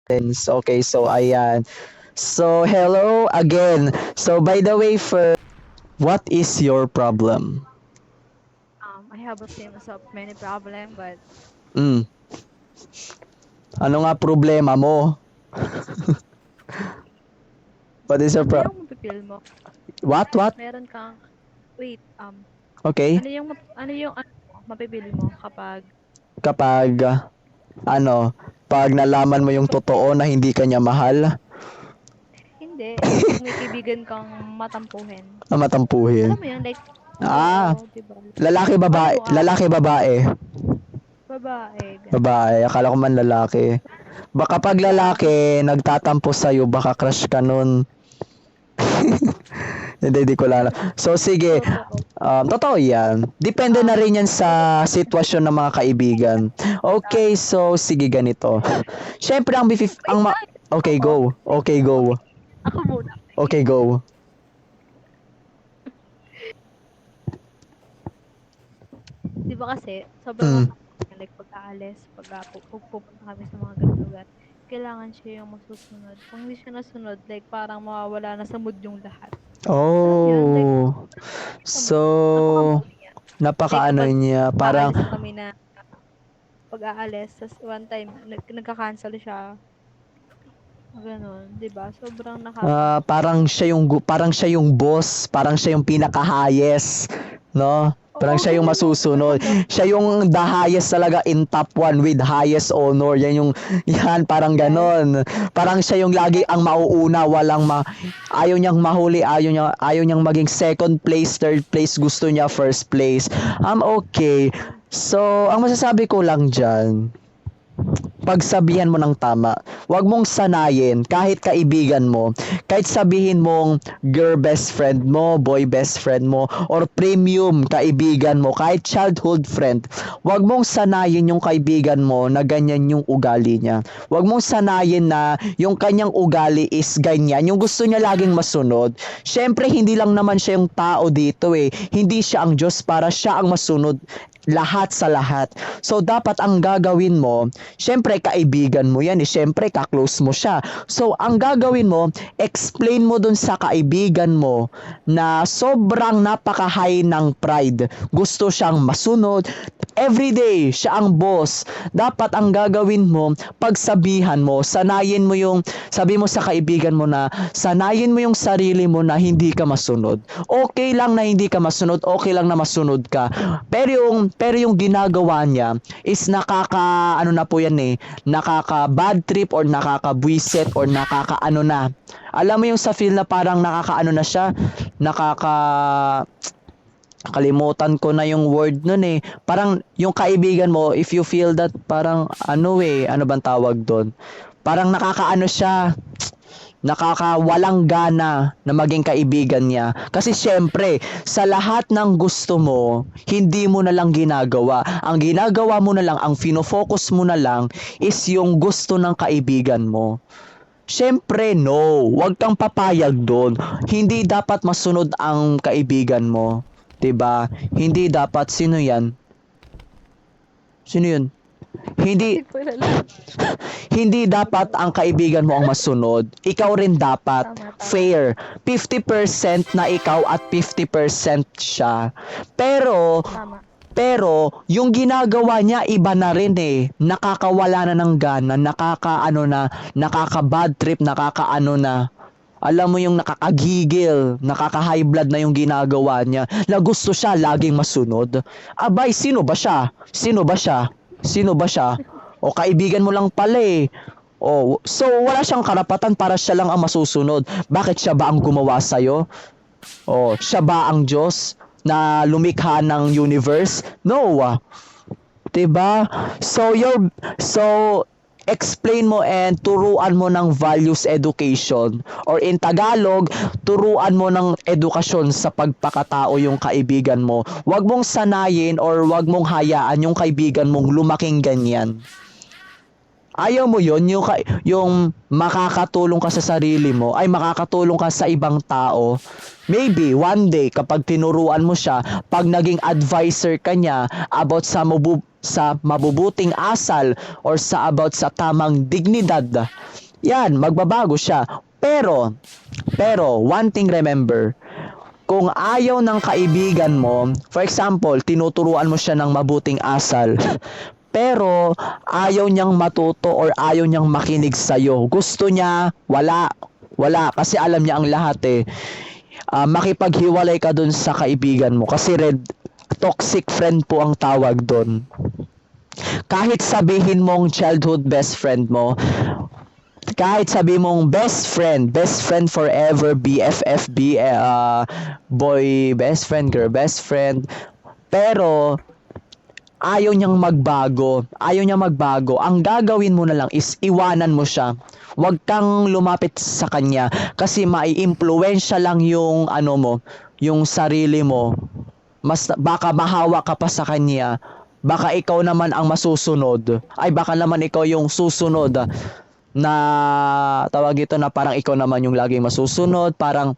Okay, so ayan. So hello again. So by the way, what is your problem? I have a series of many problem, but Mm, ano nga problema mo? What is your ano yung mapipil mo? What? What? Meron kang, wait, Okay. ano yung mapipil mo kapag, Kapag ano, pag nalaman mo yung kapag, totoo na hindi ka niya mahal, hindi, kapag may kaibigan kang matampuhin. na matampuhin. Alam mo yun, like, Ah, oo, diba? lalaki Paano babae, mo, lalaki babae. babae, ganun. Babae, akala ko man lalaki. Baka pag Lalaki, lalaki nagtatampo sa'yo, baka crush ka nun. Hindi ko lang. So sige, totoo. totoo yan. Depende na Um, rin yan sa sitwasyon ng mga kaibigan. Okay, so sige ganito. Siyempre wait lang, okay, ako, go. Okay, go. okay, ako muna. Okay, go. Di ba kasi, sobrang Mm. nakakaya, like, pag-aalis, pag pupunta kami sa mga ganung lugar, kailangan siya yung masusunod. Kung hindi siya nasunod, like, parang mawawala na sa mood yung lahat. Alam mo yun? Like, Oh. sa mood. So, Napaka-moody niya. Like, napakaano kapag niya, parang aalis kami na, pag-aalis, tas one time, nagka-cancel siya, ganun, di ba? Sobrang parang siya yung boss, parang siya yung pinaka-highest, no? Parang Oo, siya yung ganun yung masusunod. pakiramdam. Siya yung the highest talaga in top one with highest honor. Yan, parang Yes. ganon. Parang siya yung lagi ang mauuna, ayaw niyang mahuli, ayaw niyang maging second place, third place, gusto niya first place. Okay. So, ang masasabi ko lang dyan, pagsabihan mo ng tama. Huwag mong sanayin kahit kaibigan mo. Kahit sabihin mong girl best friend mo, boy best friend mo, or premium kaibigan mo, kahit childhood friend. Huwag mong sanayin yung kaibigan mo na ganyan yung ugali niya. Huwag mong sanayin na yung kanyang ugali is ganyan. Yung gusto niya laging masunod. Siyempre, hindi lang naman siya yung tao dito eh. Hindi siya ang Diyos para siya ang masunod lahat sa lahat. So, dapat ang gagawin mo, syempre, kaibigan mo yan eh. Syempre, kaklose mo siya. So, ang gagawin mo, explain mo dun sa kaibigan mo na sobrang napaka-high ng pride. Gusto siyang masunod. Everyday, siya ang boss. Dapat ang gagawin mo, pagsabihan mo, sabi mo sa kaibigan mo na, sanayin mo yung sarili mo na hindi ka masunod. Okay lang na hindi ka masunod, okay lang na masunod ka. Pero yung ginagawa niya is ano na po yan eh, nakaka bad trip or nakakabwisit or nakakaano na. Alam mo yung sa feel na parang nakakaano na siya, nakaka kalimutan ko na yung word nun eh. Parang yung kaibigan mo, if you feel that parang ano bang tawag doon? Parang nakakaano siya, nakakawalang gana na maging kaibigan niya. Kasi syempre, sa lahat ng gusto mo, hindi mo na lang ginagawa. Ang ginagawa mo na lang, ang fino-focus mo na lang is yung gusto ng kaibigan mo. Syempre, no. Huwag kang papayag doon. Hindi dapat masunod ang kaibigan mo. 'Di ba? Hindi dapat. Sino yan? Sino yun? Hindi Hindi ko alam. hindi dapat ang kaibigan mo ang masunod. Ikaw rin dapat Tama, tama. fair. 50% na ikaw at 50% siya. Pero Tama. pero yung ginagawa niya iba na rin eh. Nakakawala na ng gana, nakaka-bad trip, nakakaano na. Alam mo yung nakakagigil, nakaka-high blood na yung ginagawa niya. Na gusto siya laging masunod. Abay, sino ba siya? Sino ba siya? Sino ba siya? O kaibigan mo lang pala eh. Oh, so wala siyang karapatan para siya lang ang masusunod. Bakit siya ba ang gumawa sa'yo? Oh, siya ba ang Diyos na lumikha ng universe? No. 'Di ba? So explain mo and turuan mo ng values education or in Tagalog, turuan mo ng edukasyon sa pagpakatao yung kaibigan mo. Huwag mong sanayin or huwag mong hayaan yung kaibigan mong lumaking ganyan. Ayaw mo yon yung makakatulong ka sa sarili mo, ay makakatulong ka sa ibang tao. Maybe one day kapag tinuruan mo siya, pag naging advisor ka niya about sa mabubuting asal or sa tamang dignidad, yan, magbabago siya. Pero, one thing remember, kung ayaw ng kaibigan mo, for example, tinuturuan mo siya ng mabuting asal, pero ayaw niyang matuto or ayaw niyang makinig sa'yo. Gusto niya, wala. Wala, kasi alam niya ang lahat eh. Makipaghiwalay ka dun sa kaibigan mo. Kasi toxic friend po ang tawag dun. Kahit sabihin mong childhood best friend mo, kahit sabi mong best friend forever, BFF, boy best friend, girl best friend, pero ayaw niyang magbago. Ang gagawin mo na lang is iwanan mo siya. Huwag kang lumapit sa kanya kasi mai-impluwensya lang yung yung sarili mo. Baka mahawa ka pa sa kanya. Baka ikaw naman ang masusunod. Baka naman ikaw yung susunod na tawag ito na parang ikaw naman yung laging masusunod, parang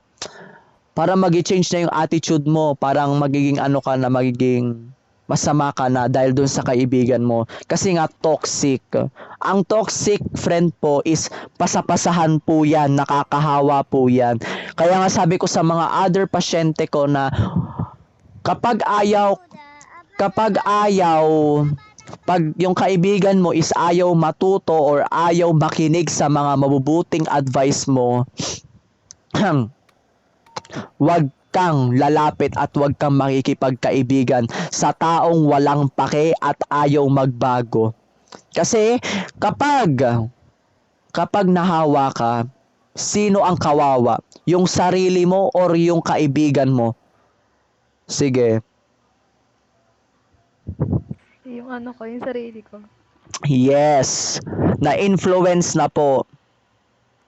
magi-change na yung attitude mo, parang magiging magiging masama ka na dahil dun sa kaibigan mo. Kasi nga toxic. Ang toxic friend po is pasapasahan po yan, nakakahawa po yan. Kaya nga sabi ko sa mga other pasyente ko na kapag pag yung kaibigan mo is ayaw matuto or ayaw makinig sa mga mabubuting advice mo, wag kang lalapit at wag kang makikipagkaibigan sa taong walang pake at ayaw magbago. Kasi kapag nahawa ka, sino ang kawawa? Yung sarili mo or yung kaibigan mo? Sige. Yung yung sarili ko. Yes. Na-influence na po.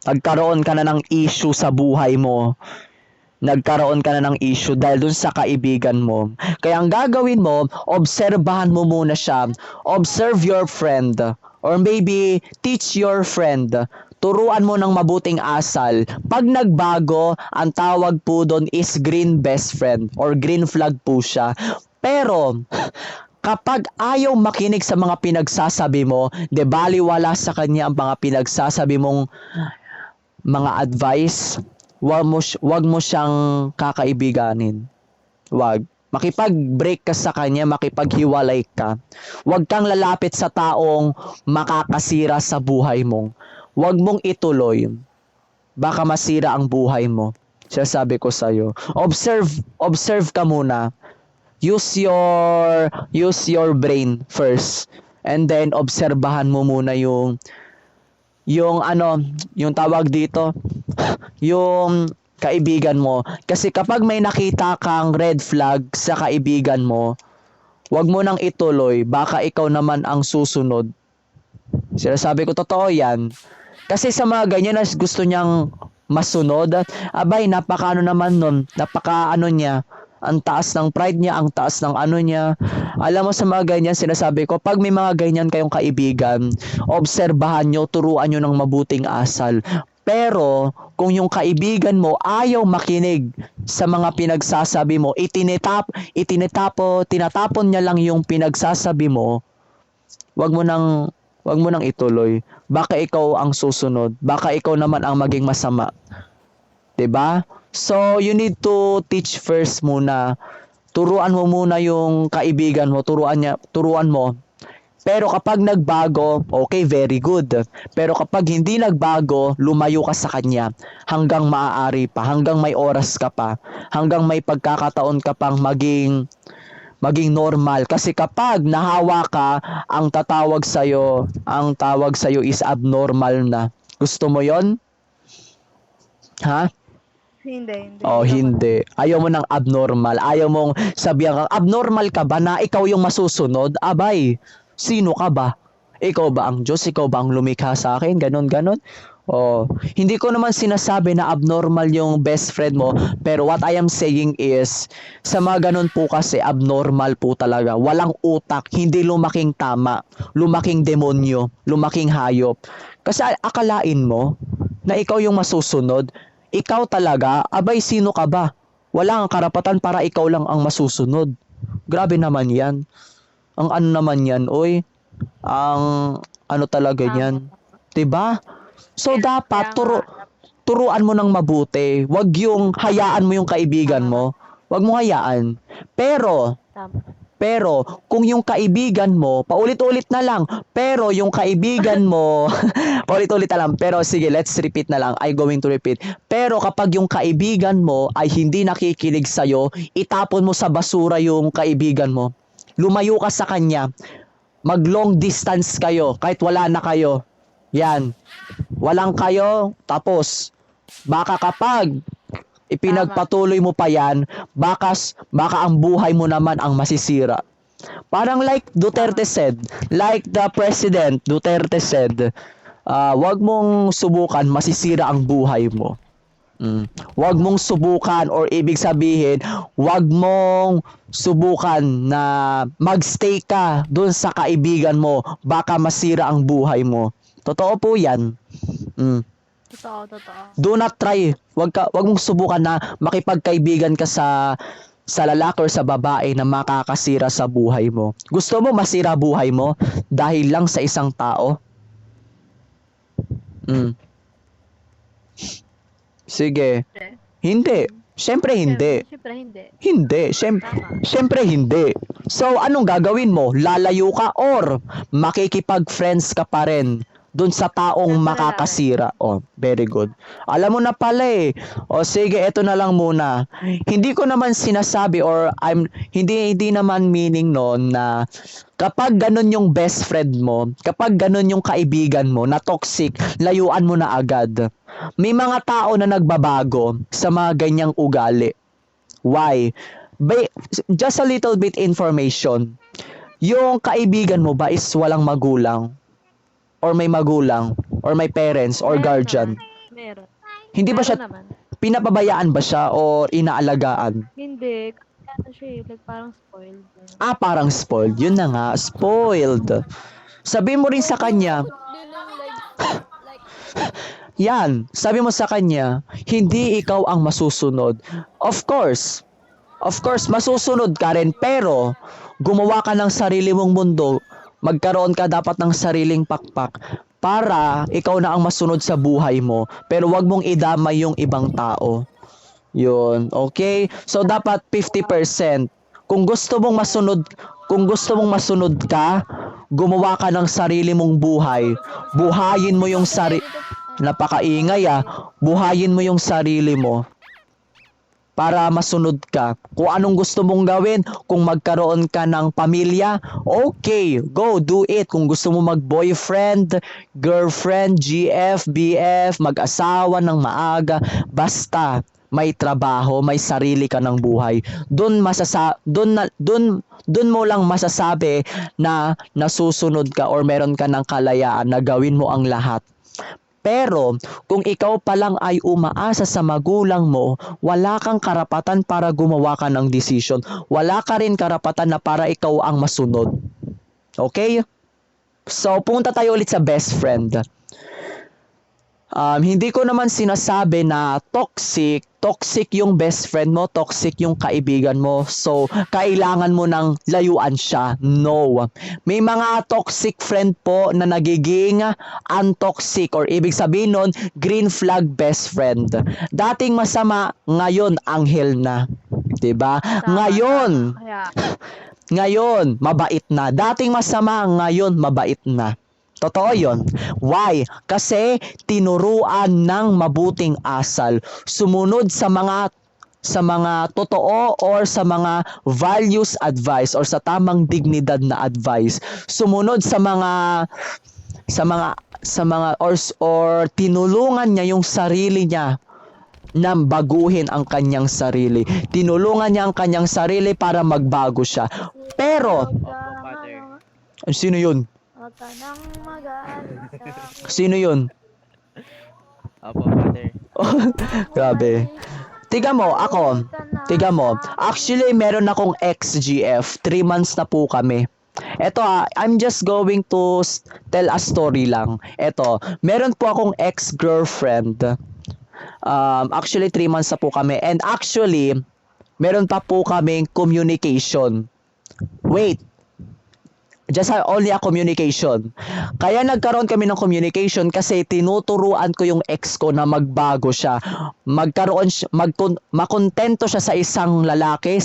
Nagkaroon ka na ng issue sa buhay mo. Nagkaroon ka na ng issue dahil dun sa kaibigan mo. Kaya ang gagawin mo, obserbahan mo muna siya. Observe your friend. Or maybe, teach your friend. Turuan mo ng mabuting asal. Pag nagbago, ang tawag po doon is green best friend or green flag po siya. Pero, kapag ayaw makinig sa mga pinagsasabi mo, de baliwala sa kanya ang mga pinagsasabi mong mga advice, wag mo siyang kakaibiganin. Wag. Makipag-break ka sa kanya, makipaghiwalay ka. Wag kang lalapit sa taong makakasira sa buhay mo. Wag mong ituloy. Baka masira ang buhay mo. Sabi ko sa'yo. Observe ka muna. Use your brain first. And then, obserbahan mo muna yung tawag dito, yung kaibigan mo. Kasi kapag may nakita kang red flag sa kaibigan mo, wag mo nang ituloy, baka ikaw naman ang susunod. Sinasabi ko, totoo yan. Kasi sa mga ganyan na gusto niyang masunod, napaka niya, ang taas ng pride niya, ang taas ng niya. Alam mo sa mga ganyan, sinasabi ko, pag may mga ganyan kayong kaibigan, obserbahan nyo, turuan nyo ng mabuting asal. Pero, kung yung kaibigan mo ayaw makinig sa mga pinagsasabi mo, tinatapon niya lang yung pinagsasabi mo, wag mo nang ituloy. Baka ikaw ang susunod. Baka ikaw naman ang maging masama. 'Di ba? So, you need to teach first muna. Turuan mo muna yung kaibigan mo, turuan mo. Pero kapag nagbago, okay, very good. Pero kapag hindi nagbago, lumayo ka sa kanya hanggang maaari pa, hanggang may oras ka pa, hanggang may pagkakataon ka pang maging normal. Kasi kapag nahawa ka, ang tawag sa'yo is abnormal na. Gusto mo yon? Ha? Hindi. Oh, hindi. Ayaw mo ng abnormal. Ayaw mong sabihan ka, abnormal ka ba na ikaw yung masusunod? Abay, sino ka ba? Ikaw ba ang Diyos? Ikaw ba ang lumikha sa akin? Ganon. Oh, hindi ko naman sinasabi na abnormal yung best friend mo, pero what I am saying is, sa mga ganon po kasi, abnormal po talaga. Walang utak, hindi lumaking tama, lumaking demonyo, lumaking hayop. Kasi akalain mo na ikaw yung masusunod. Ikaw talaga, abay sino ka ba? Wala kang karapatan para ikaw lang ang masusunod. Grabe naman yan. Ang ano naman yan, oy. Ang ano talaga Tama, yan. tama. 'Di ba? So dapat Kaya nga, turuan mo ng mabuti. Huwag yung hayaan mo yung kaibigan tama ka. mo. Huwag mo hayaan. Pero Tama. kung yung kaibigan mo, paulit-ulit na lang, pero yung kaibigan mo, paulit-ulit na lang, pero sige, let's repeat na lang, I'm going to repeat. Pero kapag yung kaibigan mo ay hindi nakikinig sa'yo, itapon mo sa basura yung kaibigan mo. Lumayo ka sa kanya. Mag long distance kayo, kahit wala na kayo. Yan. Walang kayo, tapos, baka kapag ipinagpatuloy mo pa yan, baka ang buhay mo naman ang masisira. Parang like Duterte said, like the President Duterte said, wag mong subukan, masisira ang buhay mo. Wag mong subukan, or ibig sabihin, wag mong subukan na magstay ka dun sa kaibigan mo, baka masira ang buhay mo. Totoo po yan. Totoo, totoo. Do not try. Wag mong subukan na makipagkaibigan ka sa lalaki or sa babae na makakasira sa buhay mo. Gusto mo masira buhay mo dahil lang sa isang tao? Sige. Hindi. Siyempre hindi. Siyempre, hindi. Hindi. Tama. Siyempre hindi. So, anong gagawin mo? Lalayo ka or makikipag-friends ka pa rin dun sa taong Siyempre, makakasira? Oh, very good. Alam mo na pala eh. O sige, eto na lang muna. Hindi ko naman sinasabi, or hindi naman meaning noon na kapag ganun yung best friend mo, kapag ganun yung kaibigan mo na toxic, layuan mo na agad. May mga tao na nagbabago sa mga ganyang ugali. Why? Just a little bit information. Yung kaibigan mo ba is walang magulang? Or may magulang? Or may parents? Or Meron guardian? naman. Meron. Hindi ba Meron siya, naman. pinapabayaan ba siya o inaalagaan? Hindi. Ano siya eh, like parang spoiled. Parang spoiled. Yun na nga, spoiled. Sabi mo rin sa kanya, yan, sabi mo sa kanya, hindi ikaw ang masusunod. Of course, masusunod ka rin, pero gumawa ka ng sarili mong mundo. Magkaroon ka dapat ng sariling pakpak para ikaw na ang masunod sa buhay mo. Pero wag mong idamay yung ibang tao. Yun, okay? So dapat 50%. Kung gusto mong masunod ka, gumawa ka ng sarili mong buhay. Buhayin mo yung napakaingay buhayin mo yung sarili mo para masunod ka. Kung anong gusto mong gawin, kung magkaroon ka ng pamilya, okay, go, do it. Kung gusto mo mag-boyfriend, girlfriend, GF, BF, mag-asawa ng maaga, basta may trabaho, may sarili ka ng buhay. Doon mo lang masasabi na nasusunod ka or meron ka ng kalayaan na gawin mo ang lahat. Pero kung ikaw pa lang ay umaasa sa magulang mo, wala kang karapatan para gumawa ka ng desisyon. Wala ka rin karapatan na para ikaw ang masunod. Okay? So, punta tayo ulit sa best friend. Hindi ko naman sinasabi na toxic yung best friend mo, toxic yung kaibigan mo. So, kailangan mo nang layuan siya. No. May mga toxic friend po na nagiging untoxic, or ibig sabihin nun, green flag best friend. Dating masama, ngayon anghel na. 'Di ba? Ngayon, mabait na. Dating masama, ngayon mabait na. Totoo yun. Why? Kasi tinuruan ng mabuting asal. Sumunod sa mga totoo or sa mga values advice or sa tamang dignidad na advice. Sumunod sa mga or tinulungan niya yung sarili niya na baguhin ang kanyang sarili. Tinulungan niya ang kanyang sarili para magbago siya. Pero, sino yun? Huwag ka nang mag-aalala. Sino yun? Opo, Father. Grabe. Tiga mo. Actually, meron akong ex-GF. 3 months na po kami. Eto I'm just going to tell a story lang. Eto, meron po akong ex-girlfriend. Actually, 3 months na po kami. And actually, meron pa po kaming communication. Wait. just only a communication. Kaya nagkaroon kami ng communication kasi tinuturuan ko yung ex ko na magbago siya. Makontento siya sa isang lalaki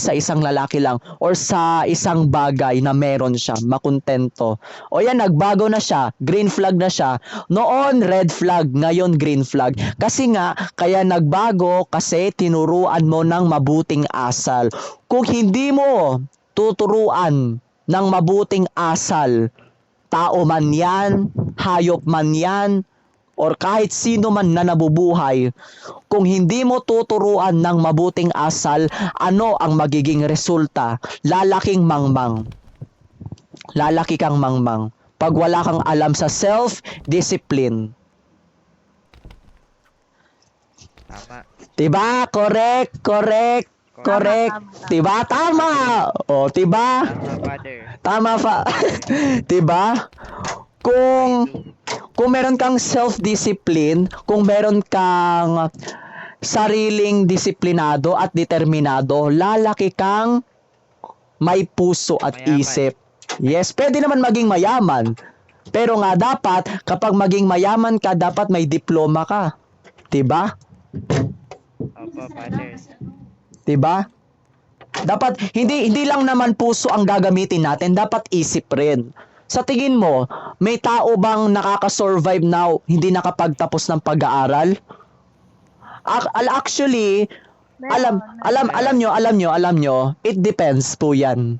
lang, or sa isang bagay na meron siya, makontento. O yan, nagbago na siya, green flag na siya. Noon, red flag, ngayon green flag. Kasi nga, kaya nagbago kasi tinuruan mo ng mabuting asal. Kung hindi mo tuturuan ng mabuting asal, tao man yan, hayop man yan, or kahit sino man na nabubuhay, kung hindi mo tuturuan ng mabuting asal, ano ang magiging resulta? Lalaking mangmang. Lalaki kang mangmang. Pag wala kang alam sa self-discipline. Tama. Diba? Correct. Tama. Diba? Tama. O, diba? Tama, Father. Tama pa. 'Di ba? Kung meron kang self-discipline, kung meron kang sariling disiplinado at determinado, lalaki kang may puso at Mayaman. isip. Yes, pwede naman maging mayaman. Pero nga dapat kapag maging mayaman ka, dapat may diploma ka. 'Di ba? Opo, Father. 'Di ba? Dapat hindi lang naman puso ang gagamitin natin, dapat isip rin. Sa tingin mo, may tao bang nakaka-survive now hindi nakapagtapos ng pag-aaral? Actually, alam nyo, it depends po 'yan.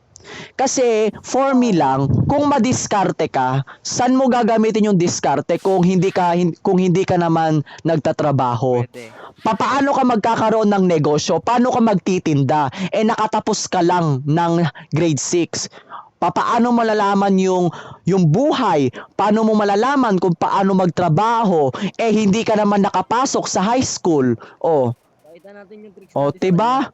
Kasi for me lang, kung madiskarte ka, saan mo gagamitin yung diskarte kung hindi ka naman nagtatrabaho? Pwede. Paano ka magkakaroon ng negosyo? Paano ka magtitinda? Nakatapos ka lang ng grade 6. Paano malalaman yung buhay? Paano mo malalaman kung paano magtrabaho? Hindi ka naman nakapasok sa high school. Diba?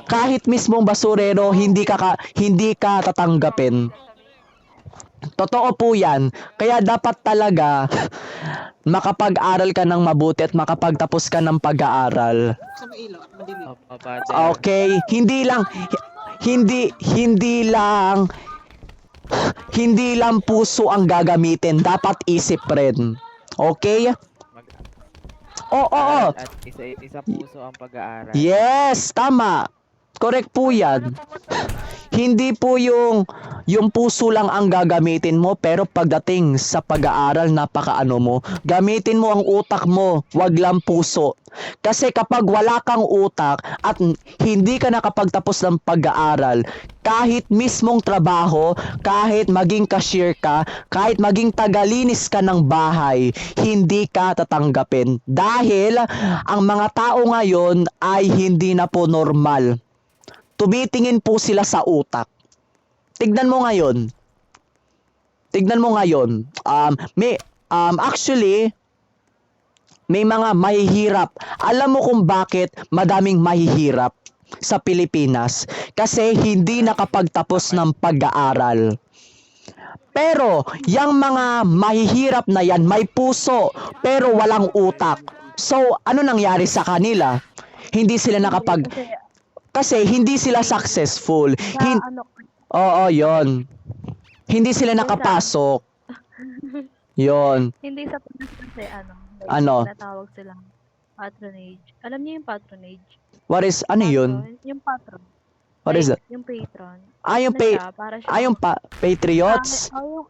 Kahit mismong basurero, hindi ka tatanggapin. Totoo po 'yan. Kaya dapat talaga makapag-aral ka ng mabuti at makapagtapos ka ng pag-aaral. Opo, Father. Okay, hindi lang puso ang gagamitin, dapat isip rin. Okay? Oo. At isa puso ang pag-aaral. Yes, tama. Correct po 'yan. Hindi po yung puso lang ang gagamitin mo, pero pagdating sa pag-aaral, napakaano mo. Gamitin mo ang utak mo, wag lang puso. Kasi kapag wala kang utak at hindi ka nakapagtapos ng pag-aaral, kahit mismong trabaho, kahit maging cashier ka, kahit maging tagalinis ka ng bahay, hindi ka tatanggapin. Dahil ang mga tao ngayon ay hindi na po normal. Tumitingin po sila sa utak. Tignan mo ngayon. Actually, may mga mahihirap. Alam mo kung bakit madaming mahihirap sa Pilipinas? Kasi hindi nakapagtapos ng pag-aaral. Pero, yung mga mahihirap na yan, may puso, pero walang utak. So, ano nangyari sa kanila? Hindi sila kasi hindi sila successful. Oo, yon. Hindi sila nakapasok. Yon. Hindi sa Pinas kasi tinatawag silang patronage. Alam niyo yung patronage? Ano yun? Yung patron. What is that? Yung patron. Yung patriots? Yung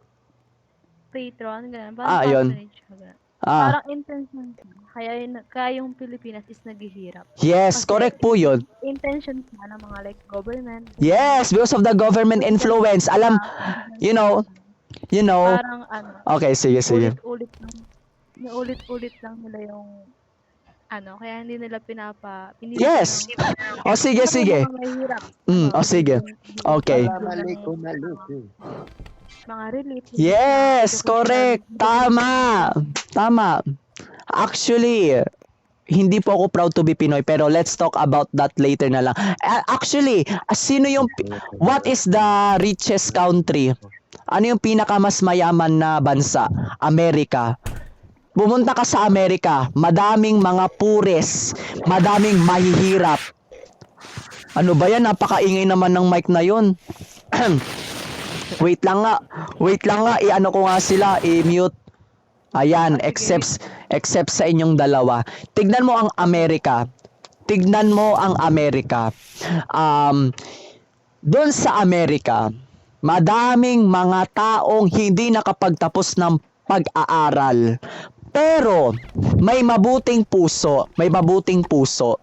patron, ganun. Yun. Patronage. Ganun. Parang intention siya. Kaya yung Pilipinas is naghihirap. Yes, Kasi correct po yun. Intention siya ng mga government. Yes, because of the government influence. Alam, you know. Parang Okay, sige. Ulit-ulit lang nila yung kaya hindi nila Yes. Sige. Sige. Okay. Mga relief. Yes, correct. Tama. Actually, hindi po ako proud to be Pinoy, pero let's talk about that later na lang. Actually, what is the richest country? Ano yung pinakamas mayaman na bansa? Amerika. Pumunta ka sa Amerika, madaming mga pures, madaming mahihirap. Ano ba yan? Napakaingay naman ng mic na yun. Wait lang nga. Wait lang nga. I-ano ko nga sila. I-mute. Ayan. Sige. Except sa inyong dalawa. Tignan mo ang Amerika. Tignan mo ang Amerika. Doon sa Amerika, madaming mga taong hindi nakapagtapos ng pag-aaral. Pero, may mabuting puso. May mabuting puso.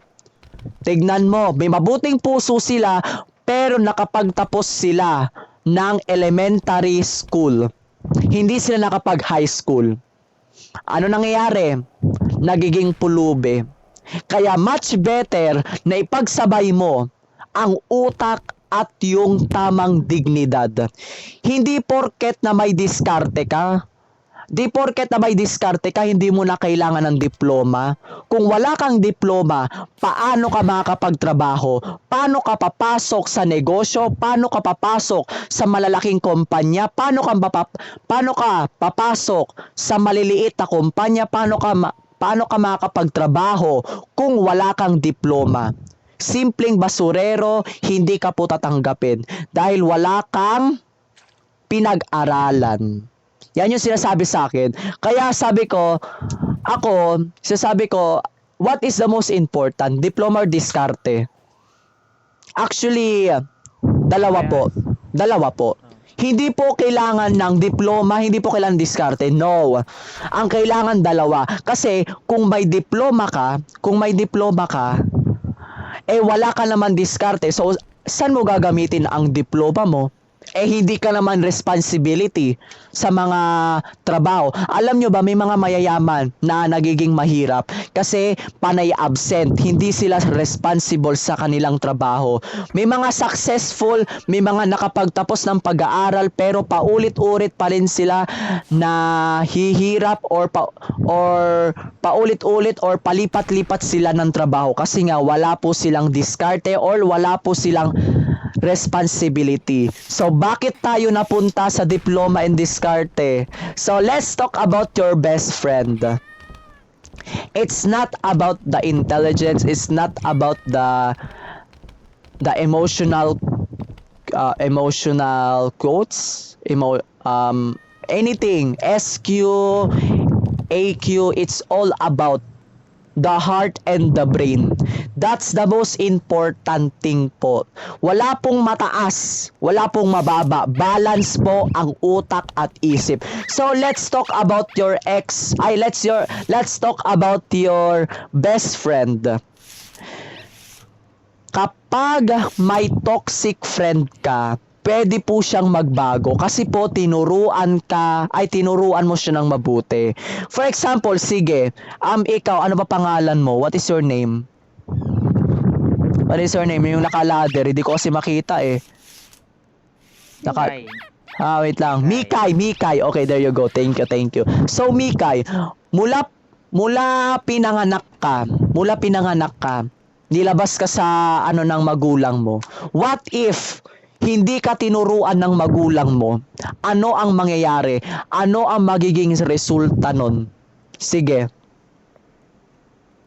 Tignan mo, may mabuting puso sila, pero nakapagtapos sila ng elementary school. Hindi sila nakapag-high school. Ano nangyayari? Nagiging pulube. Kaya much better na ipagsabay mo ang utak at yung tamang dignidad. Hindi porket na may diskarte ka, hindi mo na kailangan ng diploma. Kung wala kang diploma, paano ka makakapagtrabaho? Paano ka papasok sa negosyo? Paano ka papasok sa malalaking kumpanya? Paano ka papasok sa maliliit na kumpanya? Paano ka makakapagtrabaho kung wala kang diploma? Simpleng basurero, hindi ka po tatanggapin dahil wala kang pinag-aralan. Yan yung sinasabi sa akin. Kaya sabi ko, what is the most important? Diploma or diskarte? Actually, dalawa po. Hindi po kailangan ng diploma, hindi po kailangan diskarte. No. Ang kailangan dalawa. Kasi kung may diploma ka, wala ka naman diskarte. So, saan mo gagamitin ang diploma mo? Hindi ka naman responsibility sa mga trabaho. Alam nyo ba, may mga mayayaman na nagiging mahirap kasi panay absent. Hindi sila responsible sa kanilang trabaho. May mga successful, may mga nakapagtapos ng pag-aaral pero paulit-ulit pa rin sila na hihirap or paulit-ulit or palipat-lipat sila ng trabaho kasi nga wala po silang diskarte or wala po silang responsibility. So, bakit tayo napunta sa diploma and diskarte? So, let's talk about your best friend. It's not about the intelligence. It's not about the emotional quotes. Anything. SQ, AQ. It's all about the heart and the brain. That's the most important thing po. Wala pong mataas, wala pong mababa. Balance po ang utak at isip. So let's talk about let's talk about your best friend. Kapag may toxic friend ka, pwede po siyang magbago kasi po tinuruan mo siya ng mabuti. For example, sige, ikaw, ano ba pangalan mo? What is your name? What is your name? Yung naka-ladder, hindi ko kasi makita eh. Mikay. Wait lang. Mikay. Okay, there you go. Thank you. So, Mikay, mula pinanganak ka, nilabas ka sa ng magulang mo. What if hindi ka tinuruan ng magulang mo? Ano ang mangyayari? Ano ang magiging resulta nun? Sige.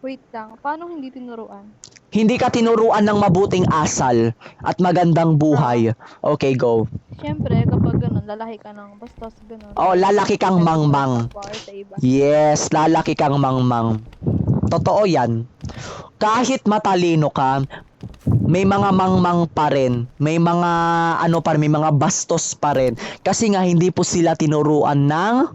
Wait lang, paano hindi tinuruan? Hindi ka tinuruan ng mabuting asal at magandang buhay. Okay, go. Siyempre, kapag ganun, lalaki ka ng bastos, ganun. Lalaki kang mangmang. Power sa iba. Yes, lalaki kang mangmang. Totoo yan. Kahit matalino ka, may mga mangmang pa rin. May mga may mga bastos pa rin. Kasi nga hindi po sila tinuruan ng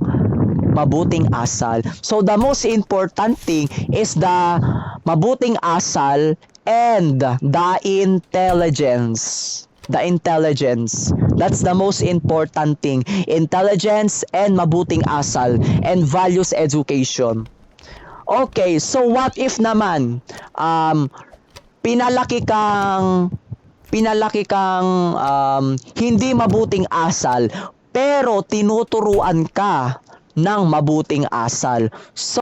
mabuting asal. So the most important thing is the mabuting asal and the intelligence. The intelligence. That's the most important thing. Intelligence and mabuting asal and values education. Okay, so what if naman pinalaki kang hindi mabuting asal pero tinuturuan ka ng mabuting asal. So